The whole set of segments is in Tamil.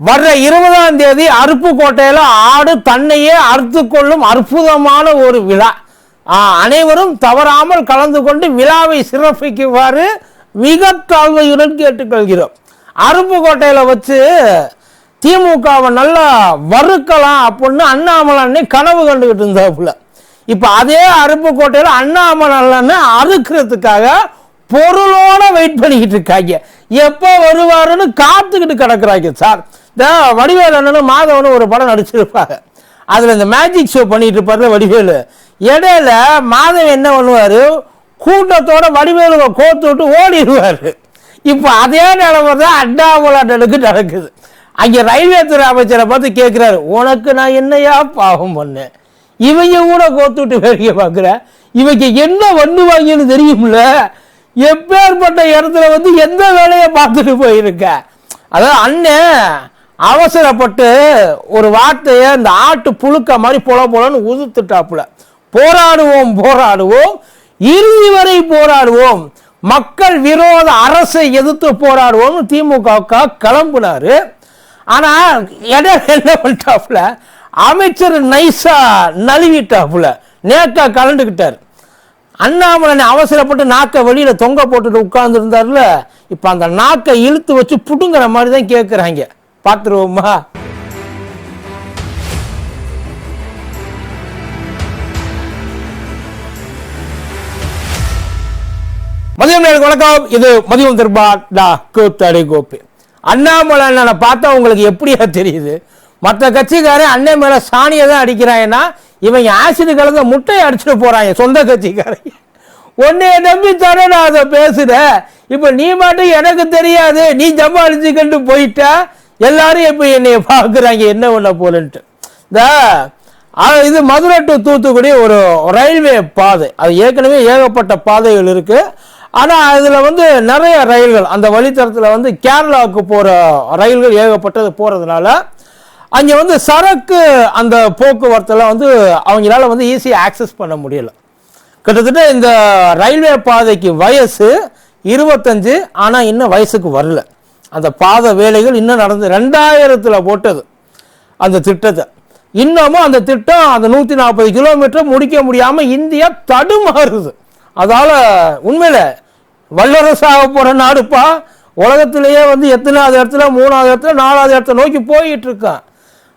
வர்ற 20ஆம் தேதி அருப்புக்கோட்டையில் ஆடு தன்னையே அறுத்து கொள்ளும் அற்புதமான ஒரு விழா. அனைவரும் தவறாமல் கலந்து கொண்டு விழாவை சிறப்பிக்குமாறு மிக தாழ்மையுடன் கேட்டுக்கொள்கிறோம். அருப்புக்கோட்டையில் வச்சு திமுகவை நல்லா வறுக்கலாம் அப்படின்னு அண்ணாமலை கனவு கண்டுகிட்டு இருந்தாப்புல. இப்போ அதே அருப்புக்கோட்டையில் அண்ணாமலை அறுக்கிறதுக்காக பொருளோட வெயிட் பண்ணிக்கிட்டு இருக்காங்க. எப்போ வருவாருன்னு காத்துக்கிட்டு கிடக்குறாங்க. சார் இந்த வடிவேலு அண்ணனும் மாதவனும் ஒரு படம் நடிச்சிருப்பாங்க. அதில் இந்த மேஜிக் ஷோ பண்ணிட்டு இருப்பார்ல வடிவேலு. இடையில மாதவன் என்ன பண்ணுவார், கூட்டத்தோட வடிவேலுவை கோத்து விட்டு ஓடிடுவார். இப்போ அதே நிலைமை தான் அண்ணாமலைக்கு நடக்குது. அங்கே ரயில்வே துறை அமைச்சரை பார்த்து கேட்குறாரு, உனக்கு நான் என்னையா பாவம் பண்ணேன், இவங்க கூட கோத்து விட்டு வேடிக்கை பார்க்குற, இவங்க என்ன பண்ணுவாங்கன்னு தெரியும்ல, எப்பேற்பட்ட இடத்துல வந்து எந்த வேலையை பார்த்துட்டு போயிருக்க. அதாவது அண்ணன் அவசரப்பட்டு ஒரு வார்த்தையை இந்த ஆட்டு புழுக்க மாதிரி போலன்னு உதுத்துட்டாப்புல. போராடுவோம் போராடுவோம் இறுதி வரை போராடுவோம், மக்கள் விரோத அரசை எதிர்த்து போராடுவோம் திமுக கிளம்புனாரு. ஆனா இடம் என்ன பண்ணிட்டாப்புல, அமைச்சர் நைசா நழுவிட்டாப்புல, நேக்கா கலந்துக்கிட்டார். அண்ணாமலை அவசரப்பட்டு நாக்கை வெளியில தொங்க போட்டுட்டு உட்கார்ந்து இருந்தார்ல, இப்ப அந்த நாக்கை இழுத்து வச்சு புடுங்குற மாதிரி தான் கேட்கிறாங்க. பார்த்துருவோமா? மதியம் வணக்கம். இது மதியம் திருப்பா கூத்தடி கோப்பி. அண்ணாமலை பார்த்தா உங்களுக்கு எப்படியா தெரியுது? மற்ற கட்சிக்காரன் அண்ணன் மேல சாணியை தான் அடிக்கிறாங்கன்னா, இவங்க ஆசிட் கலந்த முட்டையை அடிச்சுட்டு போறாங்க சொந்த கட்சிக்காரங்க. உன்னைய நம்பித்தானே நான் அதை பேசுறேன். இப்ப நீ மட்டும் எனக்கு தெரியாது, நீ சமாளிச்சுக்கிட்டு போயிட்டா எல்லாரும் இப்ப என்னைய பாக்குறாங்க என்ன பண்ண போலன்ட்டு. இது மதுரை டு தூத்துக்குடி ஒரு ரயில்வே பாதை. அது ஏற்கனவே ஏகப்பட்ட பாதைகள் இருக்கு. ஆனா அதுல வந்து நிறைய ரயில்கள் அந்த வழித்தடத்துல வந்து கேரளாவுக்கு போற ரயில்கள் ஏகப்பட்டது போறதுனால அங்க வந்து சரக்கு அந்த போக்குவரத்துல வந்து அவங்களால வந்து ஈஸியா ஆக்சஸ் பண்ண முடியல. கிட்டத்தட்ட இந்த ரயில்வே பாதைக்கு வயசு 25, ஆனா இன்னும் வயசுக்கு வரல. அந்த பாதை வேலைகள் இன்னும் நடந்து 2000 போட்டது அந்த திட்டத்தை. இன்னமும் அந்த திட்டம் அந்த 140 கிலோமீட்டர் முடிக்க முடியாம இந்தியா தடுமாறுது. அதால உண்மையில வல்லரசாக போற நாடுப்பா. உலகத்திலேயே வந்து எத்தனாவது இடத்துல, 3வது இடத்துல, 4வது இடத்துல நோக்கி போயிட்டு இருக்கான்.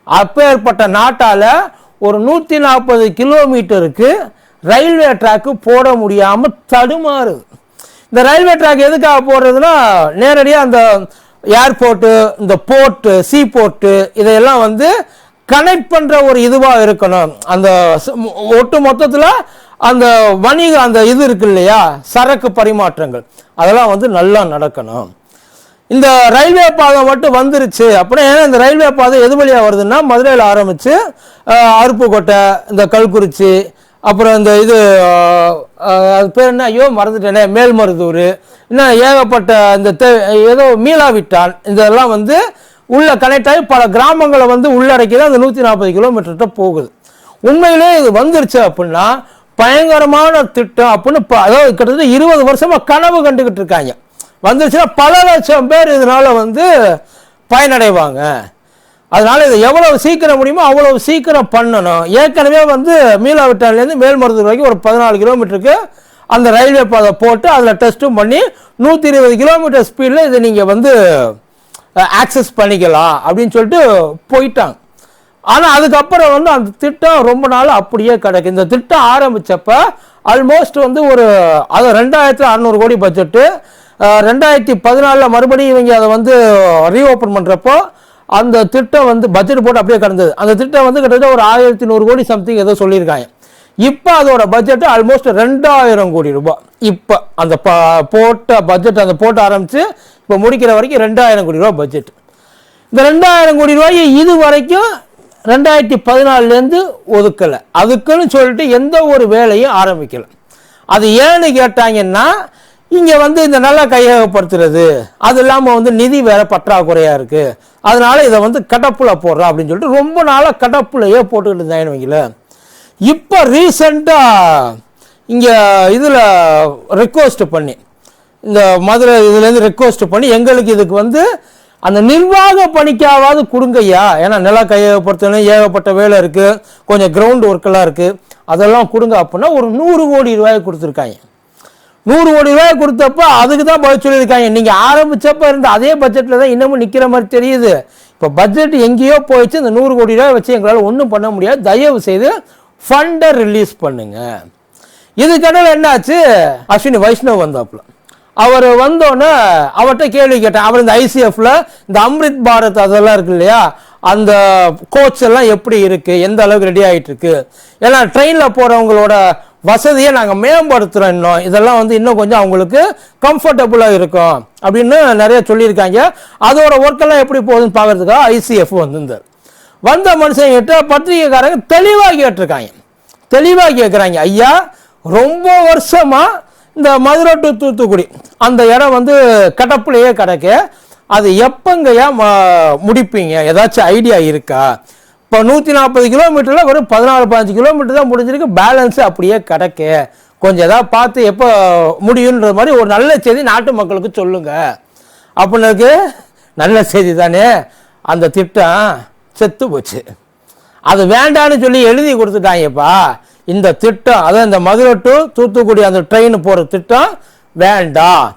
அப்பேற்பட்ட நாட்டால ஒரு 140 கிலோமீட்டருக்கு ரயில்வே ட்ராக்கு போட முடியாம தடுமாறுது. இந்த ரயில்வே ட்ராக் எதுக்காக போடுறதுன்னா, நேரடியாக அந்த ஏர்போர்ட்டு, இந்த போர்ட்டு, சீ போர்ட்டு இதையெல்லாம் வந்து கனெக்ட் பண்ற ஒரு இதுவாக இருக்கணும். அந்த ஒட்டு மொத்தத்தில் அந்த வணிக அந்த இது இருக்கு இல்லையா, சரக்கு பரிமாற்றங்கள் அதெல்லாம் வந்து நல்லா நடக்கணும். இந்த ரயில்வே பாதை மட்டும் வந்துருச்சு அப்படின்னா, இந்த ரயில்வே பாதை எது வழியாக வருதுன்னா, மதுரையில் ஆரம்பிச்சு அருப்புக்கோட்டை, இந்த கல்குறிச்சி, அப்புறம் இந்த இது அது பேர் என்ன, ஐயோ மறந்துட்டேனே, மேல்மருதூர், இன்னும் ஏகப்பட்ட இந்த ஏதோ மீளாவிட்டான், இதெல்லாம் வந்து உள்ள கனெக்ட் ஆகி பல கிராமங்களை வந்து உள்ளடக்கி அந்த 140 கிலோமீட்டர்கிட்ட போகுது. உண்மையிலே இது வந்துருச்சு அப்படின்னா பயங்கரமான திட்டம் அப்படின்னு அதாவது கிட்டத்தட்ட 20 வருஷமா கனவு கண்டுகிட்டு இருக்காங்க. வந்துருச்சுன்னா பல லட்சம் பேர் இதனால வந்து பயனடைவாங்க. அதனால இதை எவ்வளவு சீக்கிரம் முடியுமோ அவ்வளவு சீக்கிரம் பண்ணணும். ஏற்கனவே வந்து மீளாவிட்டான்லேருந்து மேல்மருதூர் வரைக்கும் ஒரு 14 கிலோமீட்டருக்கு அந்த ரயில்வே பாதை போட்டு அதில் டெஸ்ட்டும் பண்ணி 120 கிலோமீட்டர் ஸ்பீடில் இதை நீங்கள் வந்து ஆக்சஸ் பண்ணிக்கலாம் அப்படின்னு சொல்லிட்டு போயிட்டாங்க. ஆனால் அதுக்கப்புறம் வந்து அந்த திட்டம் ரொம்ப நாள் அப்படியே கிடக்கு. இந்த திட்டம் ஆரம்பித்தப்ப ஆல்மோஸ்ட் வந்து ஒரு அது 2600 கோடி பட்ஜெட்டு. 2014 மறுபடியும் இவங்க அதை வந்து ரீஓப்பன் பண்ணுறப்போ அந்த திட்டம் வந்து பட்ஜெட் போட்டு அப்படியே கிடந்தது. அந்த திட்டம் வந்து கிட்டத்தட்ட ஒரு 1100 கோடி சம்திங் ஏதோ சொல்லியிருக்காங்க. இப்போ அதோட பட்ஜெட்டு ஆல்மோஸ்ட் 2000 கோடி ரூபாய். இப்போ அந்த போட்ட பட்ஜெட் அந்த போட்டு ஆரம்பித்து இப்போ முடிக்கிற வரைக்கும் 2000 கோடி ரூபாய் பட்ஜெட். இந்த 2000 கோடி ரூபாய் இது வரைக்கும் 2014 ஒதுக்கலை. அதுக்குன்னு சொல்லிட்டு எந்த ஒரு வேலையும் ஆரம்பிக்கலை. அது ஏன்னு கேட்டாங்கன்னா, இங்கே வந்து இந்த நல்லா கையகப்படுத்துறது, அது இல்லாமல் வந்து நிதி வேற பற்றாக்குறையாக இருக்குது, அதனால இதை வந்து கடப்புல போடுறோம் அப்படின்னு சொல்லிட்டு ரொம்ப நாளாக கடப்புலையே போட்டுக்கிட்டு இருந்தாங்கன்னு வைக்கல. இப்போ ரீசெண்டாக இங்கே இதில் ரெக்வஸ்ட் பண்ணி, இந்த மதுரை இதுலேருந்து ரெக்வஸ்ட் பண்ணி எங்களுக்கு இதுக்கு வந்து அந்த நிர்வாக பணிக்காவது கொடுங்கய்யா. ஏன்னா நில கையகப்படுத்தணும், ஏகப்பட்ட வேலை இருக்கு, கொஞ்சம் கிரவுண்ட் ஒர்க்கெல்லாம் இருக்கு, அதெல்லாம் கொடுங்க அப்படின்னா ஒரு 100 கோடி ரூபாய் கொடுத்துருக்காங்க. 100 கோடி ரூபாய் கொடுத்தப்ப அதுக்கு தான் பதில் சொல்லியிருக்காங்க. நீங்கள் ஆரம்பிச்சப்ப இருந்த அதே பட்ஜெட்டில் தான் இன்னமும் நிற்கிற மாதிரி தெரியுது. இப்போ பட்ஜெட் எங்கேயோ போயிடுச்சு. இந்த 100 கோடி ரூபாய் வச்சு எங்களால் ஒன்றும் பண்ண முடியாது, தயவு செய்து ஃபண்டை ரிலீஸ் பண்ணுங்க. இதுக்கடையில் என்னாச்சு, அஸ்வினி வைஷ்ணவ் வந்தாப்புல. அவர் வந்தோன்னே அவர்கிட்ட கேள்வி கேட்டேன். அவர் இந்த ஐசிஎஃப்ல இந்த அம்ரித் பாரத் அதெல்லாம் இருக்கு இல்லையா, அந்த கோச் எல்லாம் எப்படி இருக்கு, எந்த அளவுக்கு ரெடி ஆகிட்டு இருக்கு, ஏன்னா ட்ரெயினில் போகிறவங்களோட வசதியை நாங்கள் மேம்படுத்துகிறோம், இதெல்லாம் இன்னும் கொஞ்சம் அவங்களுக்கு கம்ஃபர்டபுளாக இருக்கும் அப்படின்னு நிறைய சொல்லியிருக்காங்க. அதோட ஒர்க்கெல்லாம் எப்படி போகுதுன்னு பார்க்கறதுக்காக ஐசிஎஃப் வந்திருந்தார். வந்த மனுஷங்கிட்ட பத்திரிகைக்காரங்க தெளிவாக கேட்டிருக்காங்க. தெளிவாக கேட்குறாங்க, ஐயா ரொம்ப வருஷமாக இந்த மதுரை டு தூத்துக்குடி அந்த இடம் கடப்புலையே கிடக்கு, அது எப்பங்கய்யா முடிப்பீங்க, ஏதாச்சும் ஐடியா இருக்கா? இப்போ 140 கிலோமீட்டரில் வெறும் 14-15 கிலோமீட்டர் தான் முடிஞ்சிருக்கு, பேலன்ஸு அப்படியே கிடக்கு, கொஞ்சம் ஏதாவது பார்த்து எப்போ முடியுன்ற மாதிரி ஒரு நல்ல செய்தி நாட்டு மக்களுக்கு சொல்லுங்க அப்படின்னுக்கு. நல்ல செய்தி தானே, அந்த திட்டம் செத்து போச்சு. அது வேண்டான்னு சொல்லி எழுதி கொடுத்துட்டாங்கப்பா. இந்த திட்டம், அதான் இந்த மதுரை டு தூத்துக்குடி அந்த ட்ரெயின் போகிற திட்டம் வேண்டாம்,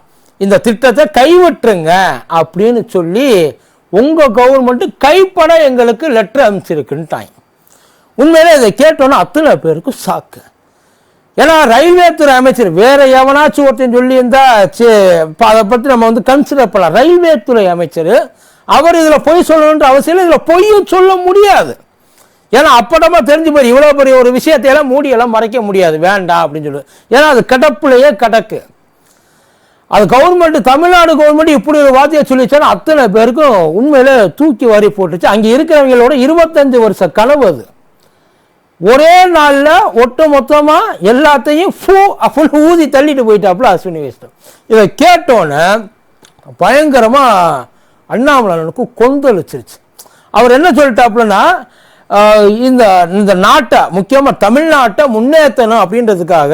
இந்த திட்டத்தை கைவிட்டுருங்க அப்படின்னு சொல்லி உங்கள் கவர்மெண்ட்டு கைப்பட எங்களுக்கு லெட்டர் அனுப்பிச்சிருக்குன்ட்டாங்க. உண்மையிலே இதை கேட்டோன்னா அத்தனை பேருக்கு சாக்கு. ஏன்னா ரயில்வே துறை அமைச்சர் வேற எவனாச்சும் ஒருத்தன் சொல்லி இருந்தா அதை பற்றி நம்ம கன்சிடர் பண்ணலாம். ரயில்வே துறை அமைச்சர் அவர் இதில் பொய் சொல்லணுன்ற அவசியம் இல்லை, இதில் பொய்யும் சொல்ல முடியாது. ஏன்னா அப்படமா தெரிஞ்சு போய் இவ்வளோ பெரிய ஒரு விஷயத்தையெல்லாம் மூடியெல்லாம் மறைக்க முடியாது, வேண்டாம் அப்படின்னு சொல்லி. ஏன்னா அது கடப்புலையே கடக்கு. அது கவர்மெண்ட், தமிழ்நாடு கவர்மெண்ட் இப்படி ஒரு வார்த்தையை சொல்லிச்சாலும் அத்தனை பேருக்கும் உண்மையில தூக்கி வாரி போட்டுச்சு. அங்கே இருக்கிறவங்களோட 25 வருஷ கனவு அது. ஒரே நாளில் ஒட்டு மொத்தமாக எல்லாத்தையும் அப்படின்னு ஊதி தள்ளிட்டு போயிட்டாப்புல அஸ்வினி வைஷ்ணவ். இதை கேட்டோன்னே பயங்கரமாக அண்ணாமலைக்கு கொந்தளிச்சிருச்சு. அவர் என்ன சொல்லிட்டாப்புலன்னா, இந்த நாட்டை முக்கியமாக தமிழ்நாட்டை முன்னேற்றணும் அப்படின்றதுக்காக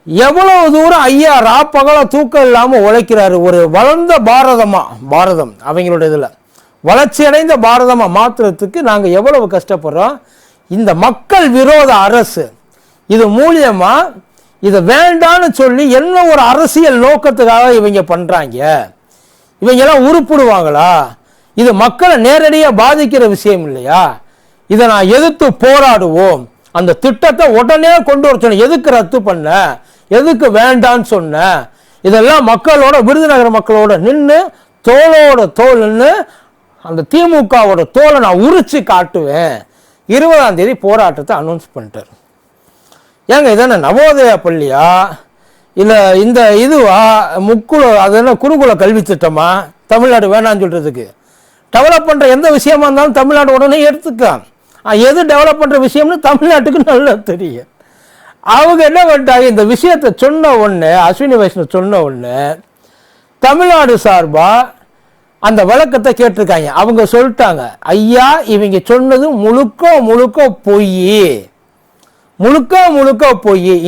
எவ்வளவு தூரம் ஐயா ராப்பகல தூக்கம் இல்லாமல் உழைக்கிறாரு. ஒரு வளர்ந்த பாரதம் அவங்களோட இதில் வளர்ச்சி அடைந்த பாரதமாக மாற்றுறதுக்கு நாங்கள் எவ்வளவு கஷ்டப்படுறோம். இந்த மக்கள் விரோத அரசு இது மூலியமா இதை வேண்டான்னு சொல்லி என்ன ஒரு அரசியல் நோக்கத்துக்காக இவங்க பண்ணுறாங்க, இவங்கெல்லாம் உருப்பிடுவாங்களா? இது மக்களை நேரடியாக பாதிக்கிற விஷயம் இல்லையா? இதை நான் எதிர்த்து போராடுவோம். அந்த திட்டத்தை உடனே கொண்டு வர சொன்ன, எதுக்கு ரத்து பண்ண, எதுக்கு வேண்டான்னு சொன்ன, இதெல்லாம் மக்களோட விருதுநகர் மக்களோட நின்று தோளோட தோல் நின்று அந்த திமுகவோட தோலை நான் உரிச்சு காட்டுவேன். 20ஆம் தேதி போராட்டத்தை அனௌன்ஸ் பண்ணிட்டார். ஏங்க இதான நவோதயா பள்ளியா இல்லை இந்த இதுவா அது என்ன குருகுல கல்வி திட்டமா தமிழ்நாடு வேணான்னு சொல்றதுக்கு? டெவலப் பண்ணுற எந்த விஷயமா இருந்தாலும் தமிழ்நாடு உடனே எடுத்துக்கலாம். எது டெவலப் பண்ணுற விஷயம்னு தமிழ்நாட்டுக்கு நல்லா தெரியும். அவங்க என்ன பண்ணிட்டாங்க, இந்த விஷயத்தை சொன்ன உடனே அஸ்வினி வைஷ்ணவ் சொன்ன உடனே தமிழ்நாடு சார்பாக அந்த விளக்கத்தை கேட்டிருக்காங்க. அவங்க சொல்லிட்டாங்க, ஐயா இவங்க சொன்னது முழுக்க பொய்.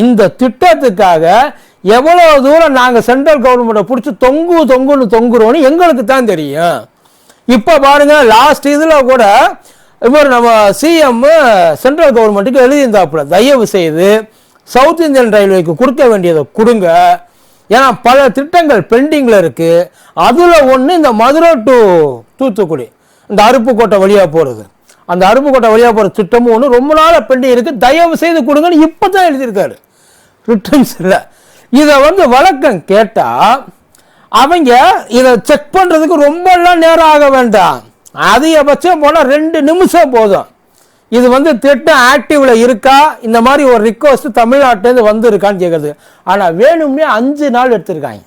இந்த திட்டத்துக்காக எவ்வளவு தூரம் நாங்கள் சென்ட்ரல் கவர்மெண்ட்டை பிடிச்சி தொங்குறோன்னு எங்களுக்கு தான் தெரியும். இப்போ பாருங்க, லாஸ்ட் இதில் கூட இவர் நம்ம சிஎம் சென்ட்ரல் கவர்மெண்ட்டுக்கு எழுதியிருந்தாப்புல, தயவு செய்து சவுத் இந்தியன் ரயில்வேக்கு கொடுக்க வேண்டியதை கொடுங்க, ஏன்னா பல திட்டங்கள் பெண்டிங்கில் இருக்கு. அதில் ஒன்று இந்த மதுரை டு தூத்துக்குடி இந்த அருப்புக்கோட்டை வழியாக போகிறது, அந்த அருப்புக்கோட்டை வழியாக போகிற திட்டமும் ஒன்று ரொம்ப நாள் பெண்டிங் இருக்கு, தயவு செய்து கொடுங்கன்னு இப்போ தான் எழுதியிருக்காரு, ரிட்டர்ன்ஸ் இல்லை. இதை வழக்கம் கேட்டால் அவங்க இதை செக் பண்ணுறதுக்கு ரொம்பலாம் நேரம் ஆக வேண்டாம், அதிகபட்சம் போனால் 2 நிமிஷம் போதும். இது திட்டம் ஆக்டிவ்ல இருக்கா, இந்த மாதிரி ஒரு ரிக்வஸ்ட் தமிழ்நாட்டிலேருந்து வந்திருக்கான்னு கேட்குறது. ஆனால் வேணும்னே 5 நாள் எடுத்திருக்காங்க.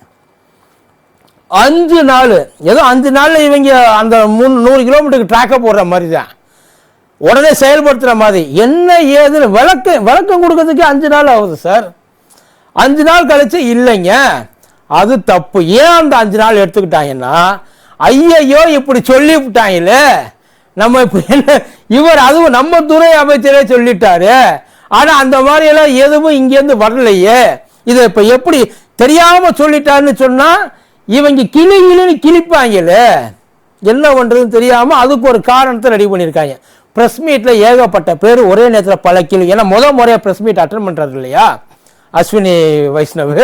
5 நாள், ஏதோ 5 நாளில் இவங்க அந்த 100 கிலோமீட்டருக்கு ட்ராக்கை போடுற மாதிரி தான், உடனே செயல்படுத்துகிற மாதிரி. என்ன ஏதுன்னு விளக்கம் கொடுக்கறதுக்கு 5 நாள் ஆகுது சார். 5 நாள் கழிச்சு இல்லைங்க அது தப்பு. ஏன் அந்த 5 நாள் எடுத்துக்கிட்டாங்கன்னா, ஐயையோ இப்படி சொல்லிவிட்டாங்களே நம்ம இப்ப என்ன, இவர் அதுவும் நம்ம துறை அமைச்சரே சொல்லிட்டாரு, ஆனா அந்த மாதிரி எல்லாம் எதுவும் இங்கேருந்து வரலையே, இதை இப்ப எப்படி தெரியாம சொல்லிட்டாருன்னு சொன்னா இவங்க கிளின்னு கிழிப்பாங்களே, என்ன பண்ணுறதுன்னு தெரியாமல் அதுக்கு ஒரு காரணத்தை ரெடி பண்ணியிருக்காங்க. ப்ரெஸ் மீட்டில் ஏகப்பட்ட பேர் ஒரே நேரத்தில் பல கேள்வி. ஏன்னா முறையாக ப்ரெஸ் மீட் அட்டன் பண்ணுறாரு இல்லையா அஸ்வினி வைஷ்ணவ்.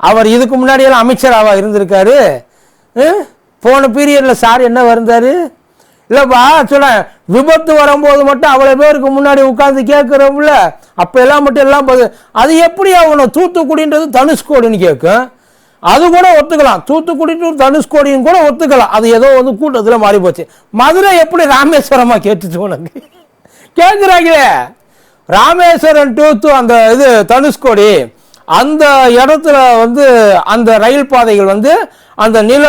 அவர் இதுக்கு முன்னாடியெல்லாம் அமைச்சராக இருந்திருக்காரு. போன பீரியடில் சார் என்ன வந்தார் இல்லைப்பா சொல்ல விபத்து வரும்போது மட்டும் அவ்வளோ பேருக்கு முன்னாடி உட்காந்து கேட்குறோம்ல, அப்போ எல்லாம் மட்டும் எல்லாம் அது எப்படி அவனை தூத்துக்குடின்றது தனுஷ்கோடின்னு கேட்கும். அது கூட ஒத்துக்கலாம், தூத்துக்குடி டு தனுஷ்கோடின்னு கூட ஒத்துக்கலாம். அது ஏதோ வந்து கூட்டத்தில் மாறி போச்சு. மதுரை எப்படி ராமேஸ்வரமாக கேட்டுச்சு உனக்கு கேட்குறாங்களே. ராமேஸ்வரம் டு அந்த இது தனுஷ்கோடி அந்த இடத்துல வந்து அந்த ரயில் பாதைகள் வந்து அந்த நில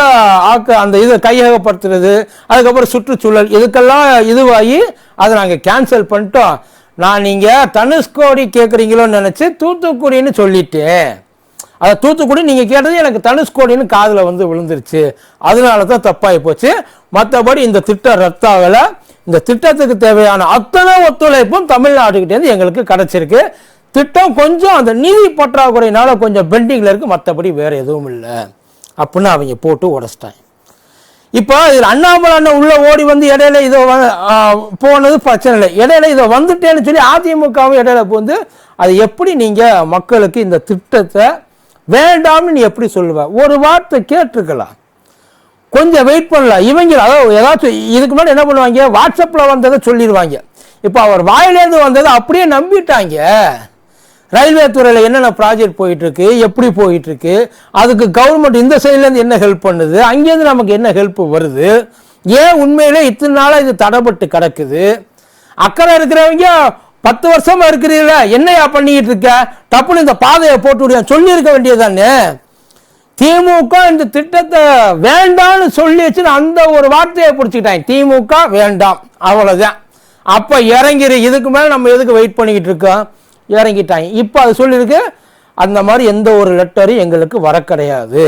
அந்த இதை கையகப்படுத்துறது, அதுக்கப்புறம் சுற்றுச்சூழல் இதுக்கெல்லாம் இதுவாகி அதை நாங்கள் கேன்சல் பண்ணிட்டோம். நான் நீங்கள் தனுஷ்கோடி கேட்குறீங்களோன்னு நினச்சி தூத்துக்குடின்னு சொல்லிட்டேன். அதை தூத்துக்குடி நீங்கள் கேட்டது எனக்கு தனுஷ்கோடின்னு காதில் வந்து விழுந்துருச்சு, அதனால தான் தப்பாகி போச்சு. மற்றபடி இந்த திட்டம் ரத்தாகலை. இந்த திட்டத்துக்கு தேவையான அத்தனை ஒத்துழைப்பும் தமிழ்நாட்டுக்கிட்டேருந்து எங்களுக்கு கிடச்சிருக்கு. திட்டம் கொஞ்சம் அந்த நிதி பற்றாக்குறையினால கொஞ்சம் பெண்டிங்கில் இருக்குது, மற்றபடி வேறு எதுவும் இல்லை அப்படின்னு அவங்க போட்டு உடச்சிட்டாங்க. இப்போ இதில் அண்ணாமலை அண்ணன் உள்ளே ஓடி வந்து இடையில இதை போனது பிரச்சனை இல்லை. இடையில இதை வந்துட்டேன்னு சொல்லி அதிமுகவும் இடையில வந்து அது எப்படி நீங்கள் மக்களுக்கு இந்த திட்டத்தை வேண்டாம்னு நீ எப்படி சொல்லுவ? ஒரு வார்த்தை கேட்டிருக்கலாம், கொஞ்சம் வெயிட் பண்ணலாம். இவங்க அதாவது ஏதாச்சும் இதுக்கு முன்னாடி என்ன பண்ணுவாங்க, வாட்ஸ்அப்பில் வந்ததை சொல்லிடுவாங்க. இப்போ அவர் வாயிலேருந்து வந்ததை அப்படியே நம்பிட்டாங்க. ரயில்வே துறையில் என்னென்ன ப்ராஜெக்ட் போயிட்டுருக்கு, எப்படி போயிட்டுருக்கு, அதுக்கு கவர்மெண்ட் இந்த சைட்லேருந்து என்ன ஹெல்ப் பண்ணுது, அங்கேருந்து நமக்கு என்ன ஹெல்ப் வருது, ஏன் உண்மையிலே இத்தனை நாளாக இது தடைப்பட்டு கிடக்குது, அக்கறை இருக்கிறவங்க 10 வருஷமா இருக்கிறீங்கள என்னையா பண்ணிக்கிட்டு இருக்க, டப்புன்னு இந்த பாதையை போட்டு விடியா சொல்லியிருக்க வேண்டியதானே. திமுக இந்த திட்டத்தை வேண்டாம்னு சொல்லி வச்சு அந்த ஒரு வார்த்தையை பிடிச்சிக்கிட்டாங்க, திமுக வேண்டாம், அவ்வளோதான். அப்போ இறங்கிரு, இதுக்கு மேலே நம்ம எதுக்கு வெயிட் பண்ணிக்கிட்டு இருக்கோம், இறங்கிட்டாங்க. இப்போ அது சொல்லியிருக்கு, அந்த மாதிரி எந்த ஒரு லெட்டரும் எங்களுக்கு வர கிடையாது.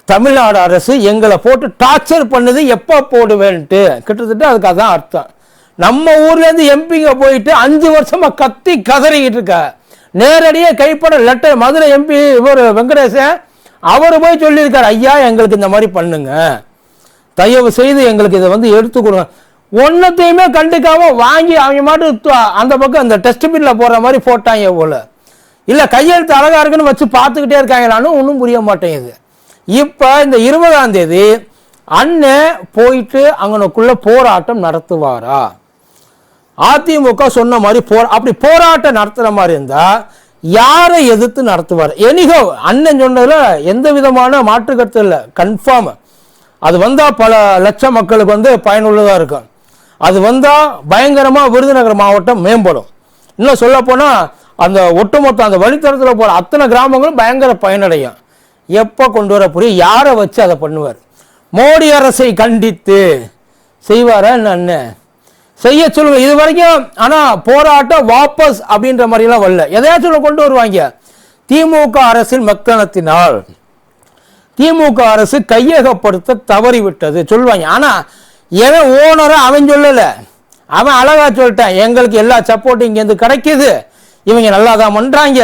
தமிழ்நாடு அரசு எங்களை போட்டு டார்ச்சர் பண்ணுது, எப்போ போடுவேன்ட்டு கிட்டத்தட்ட அதுக்கு அதான் அர்த்தம். நம்ம ஊர்லேருந்து எம்பிங்க போயிட்டு 5 வருஷமா கத்தி கதறிக்கிட்டு இருக்க, நேரடியாக கைப்பட லெட்டர் மதுரை எம்பி இவர் வெங்கடேசன் அவர் போய் சொல்லியிருக்காரு, ஐயா எங்களுக்கு இந்த மாதிரி பண்ணுங்க, தயவு செய்து எங்களுக்கு இதை வந்து எடுத்து கொடுங்க. ஒன்னத்தையுமே கண்டுக்காம வாங்கி அவங்க மாட்டு அந்த பக்கம் அந்த டஸ்ட்பின்ல போடுற மாதிரி போட்டாங்க போல. இல்லை கையெழுத்து அழகா இருக்குன்னு வச்சு பார்த்துக்கிட்டே இருக்காங்களான்னு ஒன்றும் புரிய மாட்டேங்குது. இப்போ இந்த 20ஆம் தேதி அண்ணன் போயிட்டு அங்கனுக்குள்ள போராட்டம் நடத்துவாரா? அதிமுக சொன்ன மாதிரி அப்படி போராட்டம் நடத்துற மாதிரி இருந்தா யாரை எதிர்த்து நடத்துவார்? எனிகோ அண்ணன் சொன்னதுல எந்த விதமான மாற்று கருத்து இல்லை, கன்ஃபார்ம். அது வந்தா பல லட்சம் மக்களுக்கு வந்து பயனுள்ளதா இருக்கும். அது வந்தா பயங்கரமா விருதுநகர் மாவட்டம் மேம்படும். இன்னும் சொல்ல போனா அந்த ஒட்டுமொத்த அந்த வழித்தடத்தில் போற அத்தனை கிராமங்களும் பயங்கர பயனடையும். எப்போ கொண்டு வர புரியும், யாரை வச்சு அதை பண்ணுவார்? மோடி அரசை கண்டித்து செய்வாரா என்ன? செய்ய சொல்லுங்க. இது வரைக்கும் ஆனா போராட்டம் வாபஸ் அப்படின்ற மாதிரிலாம் வரல, எதையாச்சும் கொண்டு வருவாங்க. திமுக அரசின் மெத்தனத்தினால் திமுக அரசு கையகப்படுத்த தவறிவிட்டது சொல்லுவாங்க. ஆனா எவன் ஓனரா அவன் சொல்லல, அவன் அழகா சொல்லிட்டான், எங்களுக்கு எல்லா சப்போர்ட்டும் இங்கேருந்து கிடைக்குது, இவங்க நல்லா தான் பண்றாங்க,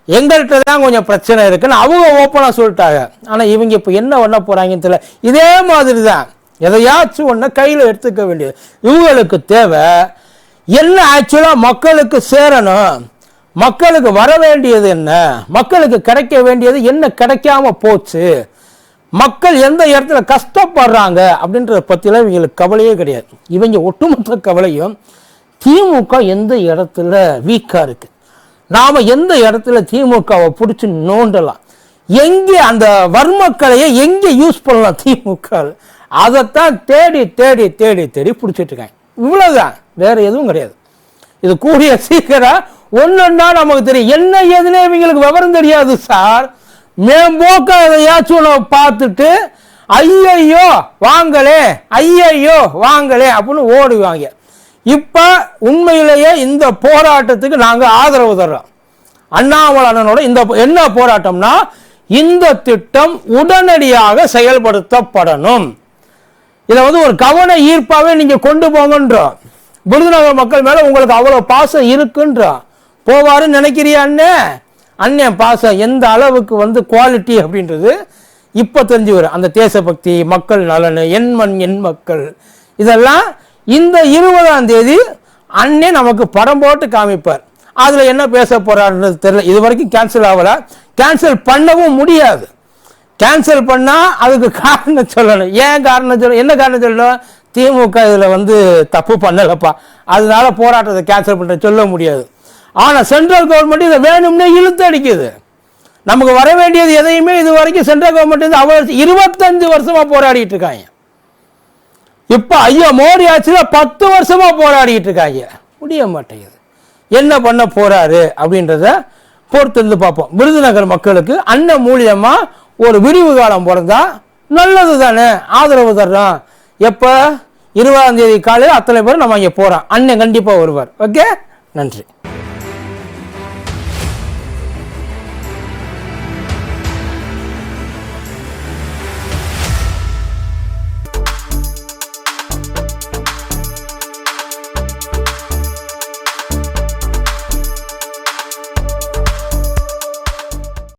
எங்கள்கிட்ட தான் கொஞ்சம் பிரச்சனை இருக்குன்னு அவங்க ஓப்பனா சொல்லிட்டாங்க. ஆனா இவங்க இப்ப என்ன பண்ண போறாங்கன்னு தெரியல. இதே மாதிரி தான் எதையாச்சும் ஒன்றை கையில் எடுத்துக்க வேண்டியது. இவங்களுக்கு தேவை என்ன, ஆக்சுவலா மக்களுக்கு சேரணும், மக்களுக்கு வர வேண்டியது என்ன, மக்களுக்கு கிடைக்க வேண்டியது என்ன கிடைக்காம போச்சு, மக்கள் எந்த இடத்துல கஷ்டப்படுறாங்க அப்படின்றத பற்றிலாம் இவங்களுக்கு கவலையே கிடையாது. இவங்க ஒட்டுமொத்த கவலையும் திமுக எந்த இடத்துல வீக்காக இருக்கு, நாம் எந்த இடத்துல திமுகவை பிடிச்சி நோண்டலாம், எங்கே அந்த வர்மக்கலையை எங்கே யூஸ் பண்ணலாம் திமுக, அதைத்தான் தேடி தேடி தேடி தேடி பிடிச்சிட்டு இருக்காங்க. இவ்வளவுதான், வேற எதுவும் கிடையாது. இது கூடிய சீக்கிரம் ஒன்னொன்னா நமக்கு தெரியும். என்ன ஏதுன்னு இவங்களுக்கு விவரம் தெரியாது சார். மேம்போக்க எதையாச்சும் பார்த்துட்டு ஐயையோ வாங்களே, ஐயையோ வாங்களே அப்படின்னு ஓடுவாங்க. இப்ப உண்மையிலேயே இந்த போராட்டத்துக்கு நாங்க ஆதரவு தர்றோம். அண்ணாமலையோட இந்த என்ன போராட்டம்னா, இந்த திட்டம் உடனடியாக செயல்படுத்தப்படணும். இதை வந்து ஒரு கவன ஈர்ப்பாவே நீங்க கொண்டு போங்கன்றோம். விருதுநகர் மக்கள் மேல உங்களுக்கு அவ்வளவு பாசம் இருக்குன்றோம். போவாருன்னு நினைக்கிறியா அண்ணன்? அண்ணன் பாசம் எந்த அளவுக்கு வந்து குவாலிட்டி அப்படின்றது இப்போ தெரிஞ்சு வரும். அந்த தேசபக்தி, மக்கள் நலன், என் மண் என் மக்கள், இதெல்லாம் இந்த 20ஆம் தேதி அண்ணே நமக்கு படம் போட்டு காமிப்பார். அதில் என்ன பேச போறாருன்றது தெரியல. இது வரைக்கும் கேன்சல் ஆகலை, கேன்சல் பண்ணவும் முடியாது. கேன்சல் பண்ணால் அதுக்கு காரணம் சொல்லணும். ஏன் காரணம் சொல்லணும், என்ன காரணம் சொல்லணும்? திமுக இதில் தப்பு பண்ணலப்பா, அதனால போராட்டத்தை கேன்சல் பண்ண சொல்ல முடியாது. ஆனால் சென்ட்ரல் கவர்மெண்ட் இதை வேணும்னே இழுத்து அடிக்குது. நமக்கு வர வேண்டியது எதையுமே இது வரைக்கும் சென்ட்ரல் கவர்மெண்ட் அவர் 25 வருஷமா போராடிட்டு இருக்காங்க. இப்போ ஐயோ மோடி ஆட்சியில் 10 வருஷமா போராடிட்டு இருக்காங்க, முடிய மாட்டேங்குது. என்ன பண்ண போறாரு அப்படின்றத பொறுத்திருந்து பார்ப்போம். விருதுநகர் மக்களுக்கு அண்ணன் மூலியமா ஒரு விரிவு காலம் பிறந்தா நல்லது தானே, ஆதரவு தர்றோம். எப்போ 20ஆம் தேதி காலையில் அத்தனை பேர் நம்ம இங்கே போகிறோம். அண்ணன் கண்டிப்பாக வருவார். ஓகே, நன்றி.